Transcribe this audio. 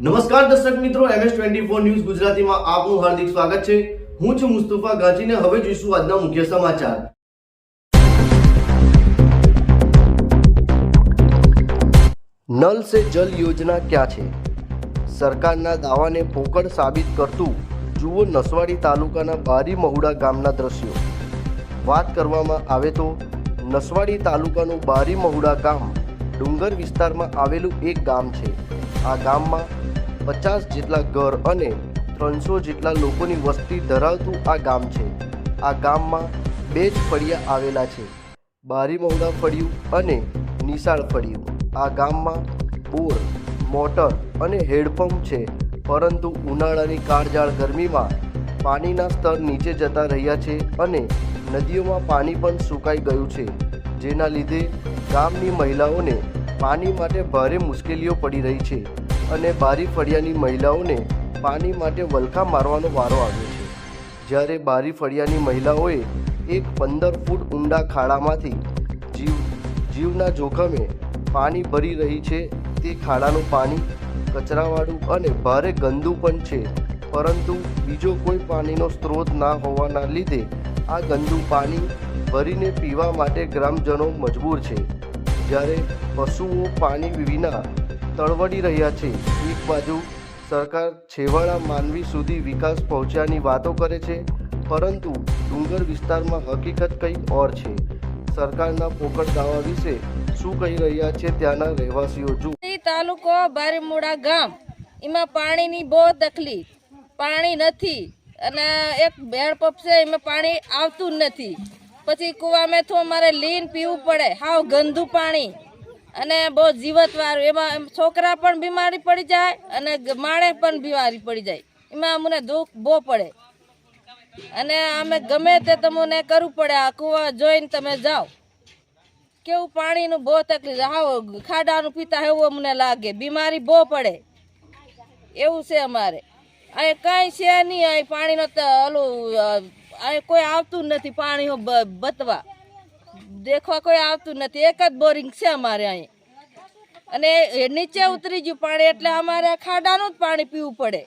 નમસ્કાર દર્શક મિત્રો, MS24 ન્યૂઝ ગુજરાતીમાં આપનું હાર્દિક સ્વાગત છે। હું છું મુસ્તફા ગાજીને। હવે જોઈશું આજના મુખ્ય સમાચાર। નલ સે જલ યોજના ક્યાં છે? સરકારના દાવાને પોકળ સાબિત કરતું જુઓ નસવાડી તાલુકાના બારી મહુડા ગામના દ્રશ્યો। વાત કરવામાં આવે તો નસવાડી તાલુકાનું બારી મહુડા ગામ ડુંગર વિસ્તારમાં આવેલું એક ગામ છે। આ ગામમાં 50 જેટલા ઘર અને 300 જેટલા લોકોની વસ્તી ધરાવતું આ ગામ છે। આ ગામમાં બે જ ફળિયા આવેલા છે, બારી મહુડા ફળિયું અને નિશાળ ફળિયું। આ ગામમાં બોર, મોટર અને હેડપંપ છે, પરંતુ ઉનાળાની કાળઝાળ ગરમીમાં પાણીના સ્તર નીચે જતા રહ્યા છે અને નદીઓમાં પાણી પણ સુકાઈ ગયું છે, જેના લીધે ગામની મહિલાઓને પાણી માટે ભારે મુશ્કેલીઓ પડી રહી છે અને બારી ફળિયાની મહિલાઓને પાણી માટે વલખા મારવાનો વારો આવ્યો છે। જ્યારે બારી ફળિયાની મહિલાઓએ એક 15 ફૂટ ઊંડા ખાડામાંથી જીવના જોખમે પાણી ભરી રહી છે। તે ખાડાનું પાણી કચરાવાળું અને ભારે ગંદુ પણ છે, પરંતુ બીજો કોઈ પાણીનો સ્ત્રોત ના હોવાના લીધે આ ગંદુ પાણી ભરીને પીવા માટે ગ્રામજનો મજબૂર છે। જ્યારે પશુઓ પાણી વિના તળવડી રહ્યા છે। એક બાજુ સરકાર છેવાડા માનવી સુધી વિકાસ પહોંચ્યાની વાતો કરે છે, પરંતુ ડુંગર વિસ્તારમાં હકીકત કંઈક ઓર છે। સરકારના પોકળ દાવા વિશે શું કહી રહ્યા છે ત્યાંના રહેવાસીઓ જુઓ। તાલુકો બારીમુડા ગામ, એમાં પાણીની બહુ તકલીફ, પાણી નથી અને એક હેડપંપ છે, એમાં પાણી આવતું જ નથી। પછી કૂવામાં તો અમારે લીન પીવું પડે, હાવ ગંદુ પાણી અને બહુ જીવતવાળું। એમાં છોકરા પણ બીમારી પડી જાય અને માણસ પણ બીમારી પડી જાય। એમાં અમને દુઃખ બહુ પડે અને અમે ગમે તે તમને કરવું પડે। આ કૂવા જોઈને તમે જાઓ, કેવું પાણીનું બહુ તકલીફ, હાવ ખાડાનું પીતા એવું અમને લાગે, બીમારી બહુ પડે એવું છે અમારે। અહીં કંઈ છે નહીં, અહીં પાણીનો ઓલું અહીં કોઈ આવતું નથી, પાણી બતવા દેખવા કોઈ આવતું નથી। એક જ બોરિંગ છે અમારે અહીં અને નીચે ઉતરી ગયું પાણી, એટલે અમારે ખાડાનું જ પાણી પીવું પડે।